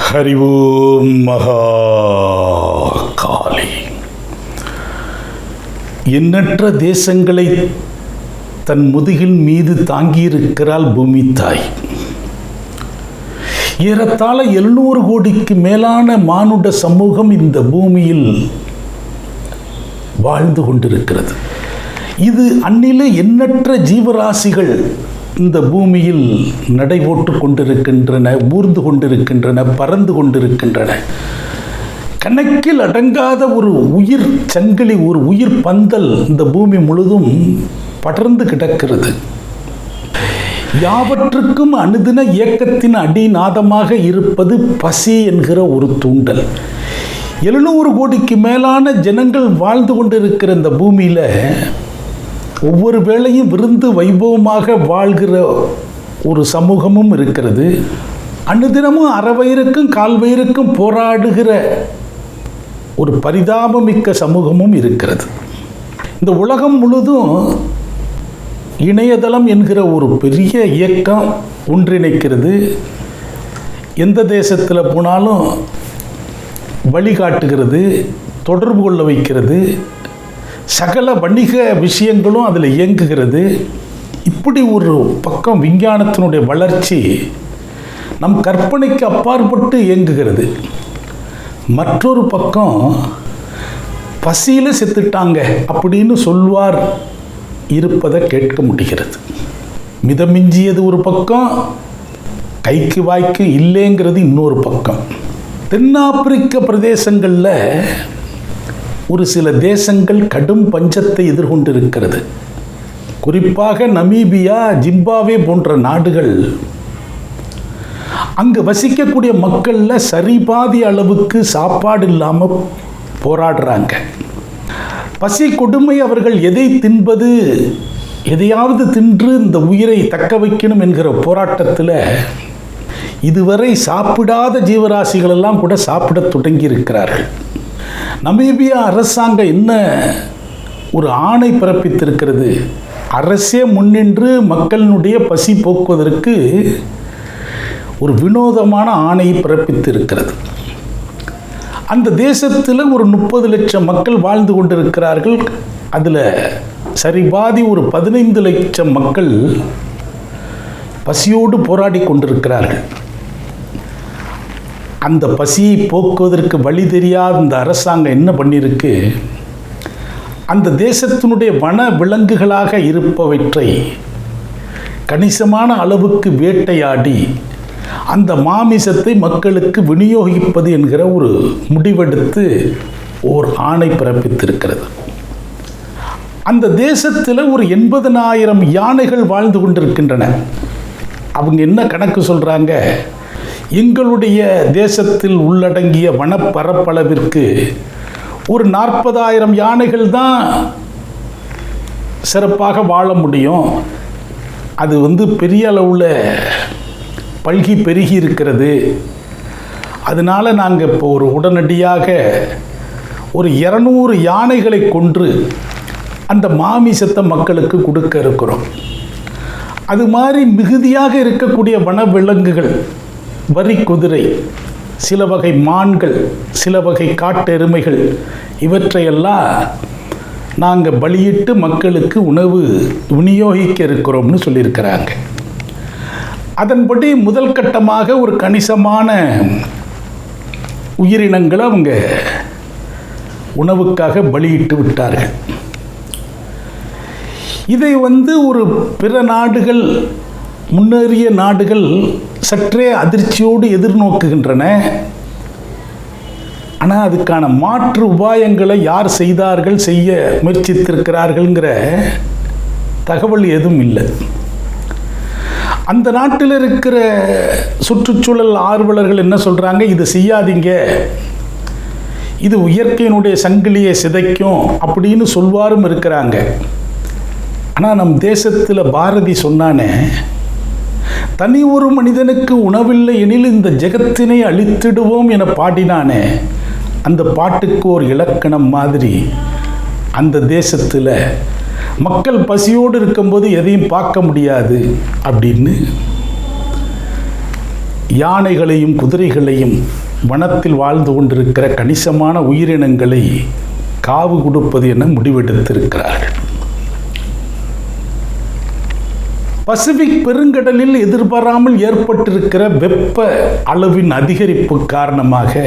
ஹரி ஓம் மகா காளி. எண்ணற்ற தேசங்களை தன் முதுகில் மீது தாங்கியிருக்கிறாள் பூமி தாய். ஏறத்தாழ 700 கோடிக்கு மேலான மானுட சமூகம் இந்த பூமியில் வாழ்ந்து கொண்டிருக்கிறது. இது அந்நிலை எண்ணற்ற ஜீவராசிகள் இந்த பூமியில் நடைபோட்டு கொண்டிருக்கின்றன, ஊர்ந்து கொண்டிருக்கின்றன, பறந்து கொண்டிருக்கின்றன. கணக்கில் அடங்காத ஒரு உயிர் சங்கிலி, ஒரு உயிர் பந்தல் இந்த பூமி முழுதும் படர்ந்து கிடக்கிறது. யாவற்றுக்கும் அனுதின இயக்கத்தின் அடிநாதமாக இருப்பது பசி என்கிற ஒரு தூண்டல். 700 கோடிக்கு மேலான ஜனங்கள் வாழ்ந்து கொண்டிருக்கிற இந்த பூமியில் ஒவ்வொரு வேளையும் விருந்து வைபவமாக வாழ்கிற ஒரு சமூகமும் இருக்கிறது. அனுதினமும் அரை வயிறுக்கும் கால் வயிறுக்கும் போராடுகிற ஒரு பரிதாபமிக்க சமூகமும் இருக்கிறது. இந்த உலகம் முழுதும் இணையதளம் என்கிற ஒரு பெரிய இயக்கம் ஒன்றிணைக்கிறது. எந்த தேசத்தில் போனாலும் வழிகாட்டுகிறது, தொடர்பு கொள்ள வைக்கிறது. சகல வணிக விஷயங்களும் அதில் இயங்குகிறது. இப்படி ஒரு பக்கம் விஞ்ஞானத்தினுடைய வளர்ச்சி நம் கற்பனைக்கு அப்பாற்பட்டு இயங்குகிறது. மற்றொரு பக்கம் பசியில் செத்துட்டாங்க அப்படின்னு சொல்வார் இருப்பதை கேட்க முடிகிறது. மிதமிஞ்சியது ஒரு பக்கம், கைக்கு வாய்க்கு இல்லைங்கிறது இன்னொரு பக்கம். தென்னாப்பிரிக்க பிரதேசங்களில் ஒரு சில தேசங்கள் கடும் பஞ்சத்தை எதிர்கொண்டிருக்கிறது. குறிப்பாக நமீபியா, ஜிம்பாவே போன்ற நாடுகள். அங்கு வசிக்கக்கூடிய மக்களில் சரிபாதி அளவுக்கு சாப்பாடு இல்லாமல் போராடுறாங்க. பசி கொடுமை. அவர்கள் எதை தின்பது, எதையாவது தின்று இந்த உயிரை தக்க வைக்கணும் என்கிற போராட்டத்தில் இதுவரை சாப்பிடாத ஜீவராசிகள் எல்லாம் கூட சாப்பிட தொடங்கி இருக்கிறார்கள். நமீபியா அரசாங்கம் என்ன ஒரு ஆணை பிறப்பித்திருக்கிறது. அரசே முன்னின்று மக்களினுடைய பசி போக்குவதற்கு ஒரு வினோதமான ஆணையை பிறப்பித்திருக்கிறது. அந்த தேசத்தில் ஒரு 30 லட்சம் மக்கள் வாழ்ந்து கொண்டிருக்கிறார்கள். அதில் சரிபாதி ஒரு 15 லட்சம் மக்கள் பசியோடு போராடி கொண்டிருக்கிறார்கள். அந்த பசியை போக்குவதற்கு வழி தெரியாத இந்த அரசாங்கம் என்ன பண்ணியிருக்கு, அந்த தேசத்தினுடைய வன விலங்குகளாக இருப்பவற்றை கணிசமான அளவுக்கு வேட்டையாடி அந்த மாமிசத்தை மக்களுக்கு விநியோகிப்பது என்கிற ஒரு முடிவெடுத்து ஓர் ஆணை பிறப்பித்திருக்கிறது. அந்த தேசத்தில் ஒரு 80,000 யானைகள் வாழ்ந்து கொண்டிருக்கின்றன. அவங்க என்ன கணக்கு சொல்கிறாங்க, எங்களுடைய தேசத்தில் உள்ளடங்கிய வனப்பரப்பளவிற்கு ஒரு 40,000 யானைகள் தான் சிறப்பாக வாழ முடியும். அது பெரிய அளவில் பல்கி பெருகி இருக்கிறது. அதனால் நாங்கள் இப்போ ஒரு உடனடியாக ஒரு 200 யானைகளை கொன்று அந்த மாமிசத்தை மக்களுக்கு கொடுக்க இருக்கிறோம். அது மாதிரி மிகுதியாக இருக்கக்கூடிய வனவிலங்குகள், வரி குதிரை, சில வகை மான்கள், சில வகை காட்டெருமைகள், இவற்றையெல்லாம் நாங்கள் பலியிட்டு மக்களுக்கு உணவு விநியோகிக்க இருக்கிறோம்னு சொல்லியிருக்கிறாங்க. அதன்படி முதல் கட்டமாக ஒரு கணிசமான உயிரினங்களை அவங்க உணவுக்காக பலியிட்டு விட்டார்கள். இதை ஒரு பிற நாடுகள், முன்னேறிய நாடுகள் சற்றே அதிர்ச்சியோடு எதிர்நோக்குகின்றன. ஆனால் அதுக்கான மாற்று உபாயங்களை யார் செய்தார்கள், செய்ய முயற்சித்திருக்கிறார்கள்ங்கிற தகவல் எதுவும் இல்லை. அந்த நாட்டில் இருக்கிற சுற்றுச்சூழல் ஆர்வலர்கள் என்ன சொல்கிறாங்க, இது செய்யாதீங்க, இது இயற்கையினுடைய சங்கிலியை சிதைக்கும் அப்படின்னு சொல்வாரும் இருக்கிறாங்க. ஆனால் நம் தேசத்தில் பாரதி சொன்னானே, தனி ஒரு மனிதனுக்கு உணவில்லை எனில் இந்த ஜெகத்தினை அழித்திடுவோம் என பாடினானே, அந்த பாட்டுக்கு ஒரு இலக்கணம் மாதிரி அந்த தேசத்தில் மக்கள் பசியோடு இருக்கும்போது எதையும் பார்க்க முடியாது அப்படின்னு யானைகளையும் குதிரைகளையும் வனத்தில் வாழ்ந்து கொண்டிருக்கிற கணிசமான உயிரினங்களை காவு கொடுப்பது என முடிவெடுத்திருக்கிறார்கள். பசிபிக் பெருங்கடலில் எதிர்பாராமல் ஏற்பட்டிருக்கிற வெப்ப அளவின் அதிகரிப்பு காரணமாக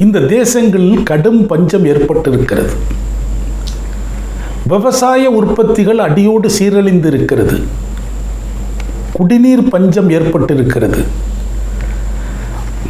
இந்த தேசங்களில் கடும் பஞ்சம் ஏற்பட்டிருக்கிறது. விவசாய உற்பத்திகள் அடியோடு சீரழிந்திருக்கிறது. குடிநீர் பஞ்சம் ஏற்பட்டிருக்கிறது.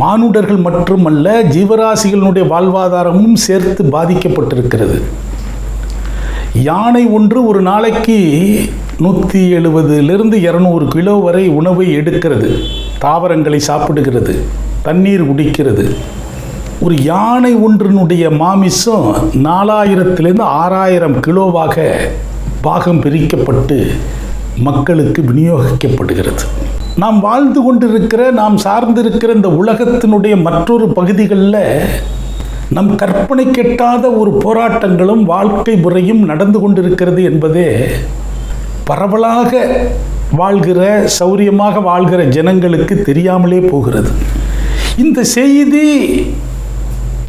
மானுடர்கள் மட்டுமல்ல, ஜீவராசிகளுடைய வாழ்வாதாரமும் சேர்த்து பாதிக்கப்பட்டிருக்கிறது. யானை ஒன்று ஒரு நாளைக்கு 170 200 கிலோ வரை உணவை எடுக்கிறது. தாவரங்களை சாப்பிடுகிறது, தண்ணீர் குடிக்கிறது. ஒரு யானை ஒன்றினுடைய மாமிசம் 4000 6000 கிலோவாக பாகம் பிரிக்கப்பட்டு மக்களுக்கு விநியோகிக்கப்படுகிறது. நாம் வாழ்ந்து கொண்டிருக்கிற, நாம் சார்ந்திருக்கிற இந்த உலகத்தினுடைய மற்றொரு பகுதிகளில் நம் கற்பனை கெட்டாத ஒரு போராட்டங்களும் வாழ்க்கை முறையும் நடந்து கொண்டிருக்கிறது என்பதே பரவலாக வாழ்கிற, சௌரியமாக வாழ்கிற ஜனங்களுக்கு தெரியாமலே போகிறது. இந்த செய்தி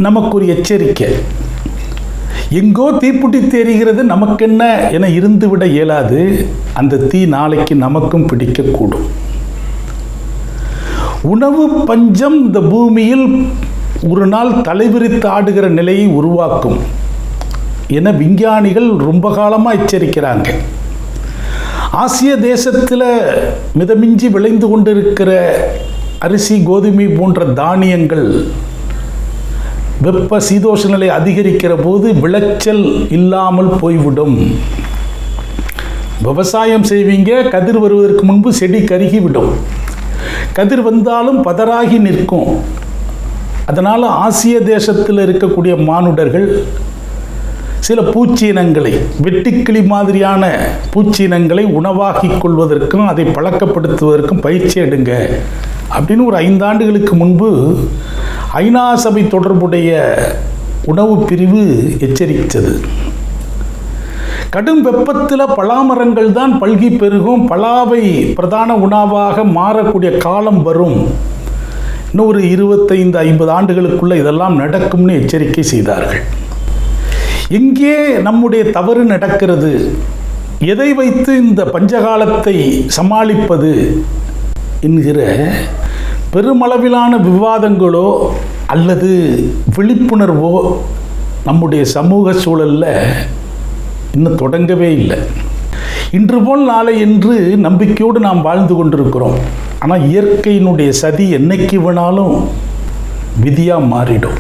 நமக்கு ஒரு எச்சரிக்கை. எங்கோ தீப்புட்டி எரிகிறது, நமக்கென்ன என இருந்துவிட இயலாது. அந்த தீ நாளைக்கு நமக்கும் பிடிக்கக்கூடும். உணவு பஞ்சம் இந்த பூமியில் ஒரு நாள் தலைவிரித்து ஆடுகிற நிலையை உருவாக்கும் என விஞ்ஞானிகள் ரொம்ப காலமாக எச்சரிக்கிறாங்க. ஆசிய தேசத்தில் மிதமிஞ்சி விளைந்து கொண்டிருக்கிற அரிசி, கோதுமை போன்ற தானியங்கள் வெப்ப சீதோஷ நிலை அதிகரிக்கிற போது விளைச்சல் இல்லாமல் போய்விடும். விவசாயம் செய்வீங்க, கதிர் வருவதற்கு முன்பு செடி கருகிவிடும். கதிர் வந்தாலும் பதறாகி நிற்கும். அதனால் ஆசிய தேசத்தில் இருக்கக்கூடிய மானுடர்கள் சில பூச்சியினங்களை, வெட்டுக்கிளி மாதிரியான பூச்சியினங்களை உணவாக்கிக் கொள்வதற்கும் அதை பழக்கப்படுத்துவதற்கும் பயிற்சி எடுங்க அப்படின்னு ஒரு 5 ஆண்டுகளுக்கு முன்பு ஐநா சபை தொடர்புடைய உணவு பிரிவு எச்சரித்தது. கடும் வெப்பத்தில் பலாமரங்கள் தான் பல்கி பெருகும், பலாவை பிரதான உணவாக மாறக்கூடிய காலம் வரும். இன்னும் ஒரு 25-50 ஆண்டுகளுக்குள்ள இதெல்லாம் நடக்கும்னு எச்சரிக்கை செய்தார்கள். எங்கே நம்முடைய தவறு நடக்கிறது? எதை வைத்து இந்த பஞ்சகாலத்தை சமாளிப்பது என்கிற பெருமளவிலான விவாதங்களோ அல்லது விழிப்புணர்வோ நம்முடைய சமூக சூழலில் இன்னும் தொடங்கவே இல்லை. இன்று போல் நாளை என்று நம்பிக்கையோடு நாம் வாழ்ந்து கொண்டிருக்கிறோம். ஆனால் இயற்கையினுடைய சதி என்னைக்கு வேணாலும் விதியாக மாறிடும்.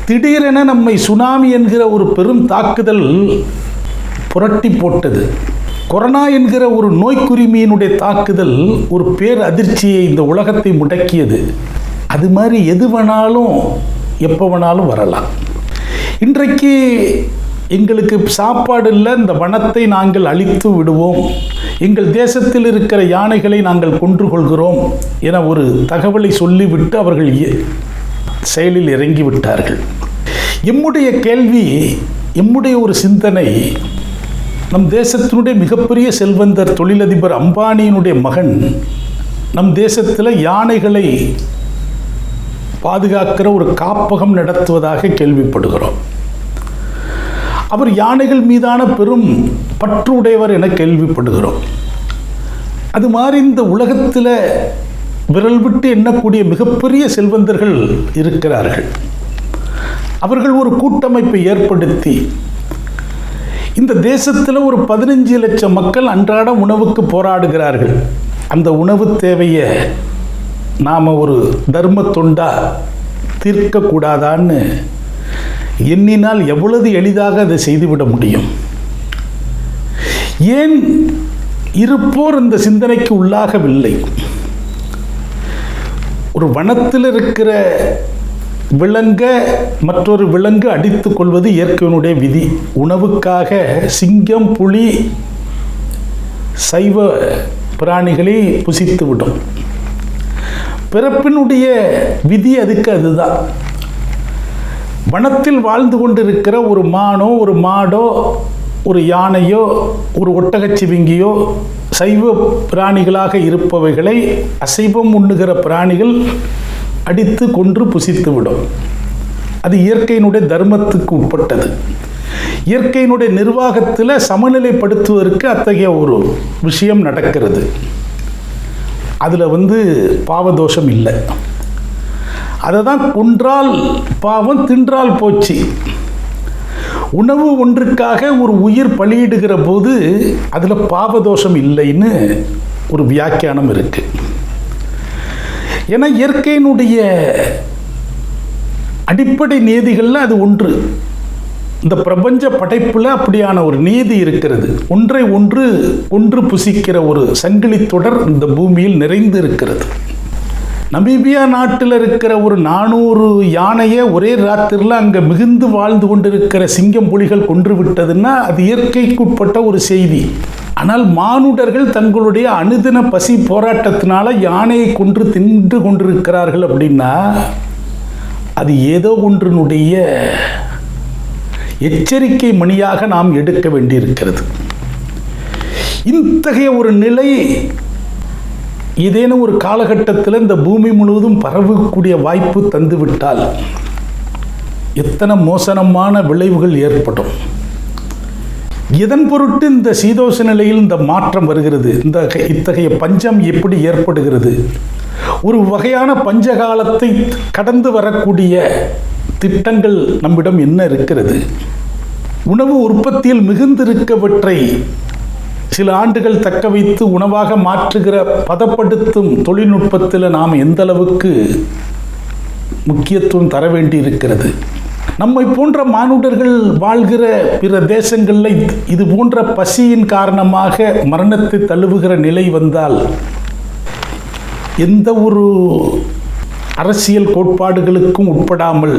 திடீரென நம்மை சுனாமி என்கிற ஒரு பெரும் தாக்குதல் புரட்டி போட்டது. கொரோனா என்கிற ஒரு நோய்க்குருமியினுடைய தாக்குதல் ஒரு பேர் அதிர்ச்சியை இந்த உலகத்தை முடக்கியது. அது மாதிரி எது வேணாலும் எப்போ வேணாலும் வரலாம். இன்றைக்கு எங்களுக்கு சாப்பாடு இல்லை, இந்த வனத்தை நாங்கள் அழித்து விடுவோம், எங்கள் தேசத்தில் இருக்கிற யானைகளை நாங்கள் கொன்று கொள்கிறோம் என ஒரு தகவலை சொல்லிவிட்டு அவர்கள் செயலில் இறங்கிவிட்டார்கள். எம்முடைய கேள்வி, எம்முடைய ஒரு சிந்தனை, நம் தேசத்தினுடைய மிகப்பெரிய செல்வந்தர் தொழிலதிபர் அம்பானியினுடைய மகன் நம் தேசத்தில் யானைகளை பாதுகாக்கிற ஒரு காப்பகம் நடத்துவதாக கேள்விப்படுகிறோம். அவர் யானைகள் மீதான பெரும் பற்று உடையவர் என கேள்விப்படுகிறோம். அது மாதிரி இந்த உலகத்தில் விரல் விட்டு எண்ணக்கூடிய மிகப்பெரிய செல்வந்தர்கள் இருக்கிறார்கள். அவர்கள் ஒரு கூட்டமைப்பை ஏற்படுத்தி இந்த தேசத்தில் ஒரு 15 லட்சம் மக்கள் அன்றாட உணவுக்கு போராடுகிறார்கள். அந்த உணவு தேவையை நாம் ஒரு தர்ம தொண்டா தீர்க்கக்கூடாதான்னு எண்ணினால் எவ்வளவு எளிதாக அதை செய்துவிட முடியும். ஏன் இருப்போர் இந்த சிந்தனைக்கு உள்ளாகவில்லை? ஒரு வனத்தில் இருக்கிற விலங்க மற்றொரு விலங்கு அடித்து கொள்வது இயற்கையினுடைய விதி. உணவுக்காக சிங்கம், புலி, சைவ பிராணிகளை புசித்துவிடும். பிறப்பினுடைய விதி அதுக்கு அதுதான். வனத்தில் வாழ்ந்து கொண்டிருக்கிற ஒரு மானோ, ஒரு மாடோ, ஒரு யானையோ, ஒரு ஒட்டகச்சிவிங்கியோ சைவ பிராணிகளாக இருப்பவைகளை அசைவம் உண்ணுகிற பிராணிகள் அடித்து கொன்று புசித்துவிடும். அது இயற்கையினுடைய தர்மத்துக்கு உட்பட்டது. இயற்கையினுடைய நிர்வாகத்தில் சமநிலைப்படுத்துவதற்கு அத்தகைய ஒரு விஷயம் நடக்கிறது. அதில் பாவதோஷம் இல்லை. அதை தான் கொன்றால் பாவம், தின்றால் போச்சு. உணவு ஒன்றுக்காக ஒரு உயிர் பலியிடுகிற போது அதில் பாவதோஷம் இல்லைன்னு ஒரு வியாக்கியானம் இருக்கு. ஏன்னா இயற்கையினுடைய அடிப்படை நீதிகளில் அது ஒன்று. இந்த பிரபஞ்ச படைப்பில் அப்படியான ஒரு நீதி இருக்கிறது. ஒன்றை ஒன்று கொன்று புசிக்கிற ஒரு சங்கிலி தொடர் இந்த பூமியில் நிறைந்து இருக்கிறது. நமீபியா நாட்டில் இருக்கிற ஒரு 400 யானையை ஒரே ராத்திரியில் அங்கே மிகுந்து வாழ்ந்து கொண்டிருக்கிற சிங்கம் புலிகள் கொன்று விட்டதுன்னா அது இயற்கைக்குட்பட்ட ஒரு செய்தி. ஆனால் மானுடர்கள் தங்களுடைய அனுதின பசி போராட்டத்தினால யானையை கொன்று தின்று கொண்டிருக்கிறார்கள் அப்படின்னா அது ஏதோ ஒன்றினுடைய எச்சரிக்கை மணியாக நாம் எடுக்க வேண்டியிருக்கிறது. இத்தகைய ஒரு நிலை ஏதேனும் ஒரு காலகட்டத்தில் இந்த பூமி முழுவதும் பரவக்கூடிய வாய்ப்பு தந்துவிட்டால் எத்தனை மோசமான விளைவுகள் ஏற்படும். இதன் பொருட்டு இந்த சீதோஷ நிலையில் இந்த மாற்றம் வருகிறது. இத்தகைய பஞ்சம் எப்படி ஏற்படுகிறது? ஒரு வகையான பஞ்சகாலத்தை கடந்து வரக்கூடிய திட்டங்கள் நம்மிடம் என்ன இருக்கிறது? உணவு உற்பத்தியில் மிகுந்திருக்கவற்றை சில ஆண்டுகள் தக்க வைத்து உணவாக மாற்றுகிற பதப்படுத்தும் தொழில்நுட்பத்தில் நாம் எந்த அளவுக்கு முக்கியத்துவம் தர வேண்டி இருக்கிறது? நம்மை போன்ற மானுடர்கள் வாழ்கிற பிற தேசங்களில் இது போன்ற பசியின் காரணமாக மரணத்தை தழுவுகிற நிலை வந்தால் எந்த ஒரு அரசியல் கோட்பாடுகளுக்கும் உட்படாமல்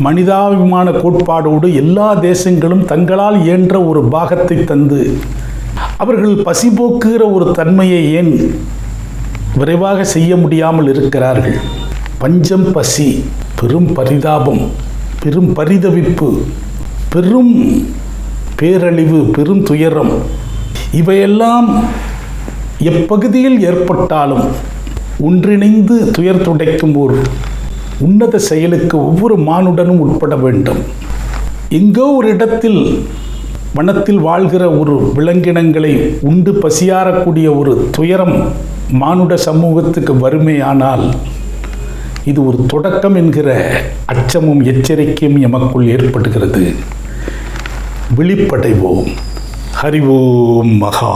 மனிதாபிமான கோட்பாடோடு எல்லா தேசங்களும் தங்களால் இயன்ற ஒரு பாகத்தை தந்து அவர்கள் பசி போக்குகிற ஒரு தன்மையை ஏன் விரைவாக செய்ய முடியாமல் இருக்கிறார்கள்? பஞ்சம், பசி, பெரும் பரிதாபம், பெரும் பரிதவிப்பு, பெரும் பேரழிவு, பெரும் துயரம், இவையெல்லாம் எப்பகுதியில் ஏற்பட்டாலும் ஒன்றிணைந்து துயர் துடைக்கும் ஒரு உன்னத செயலுக்கு ஒவ்வொரு மானுடனும் உட்பட வேண்டும். எங்கோ ஒரு இடத்தில் வனத்தில் வாழ்கிற ஒரு விலங்கினங்களை உண்டு பசியாறக்கூடிய ஒரு துயரம் மானுட சமூகத்துக்கு வறுமையானால் இது ஒரு தொடக்கம் என்கிற அச்சமும் எச்சரிக்கையும் எமக்குள் ஏற்படுகிறது. விழிப்படைவோம். ஹரி ஓம் மகா.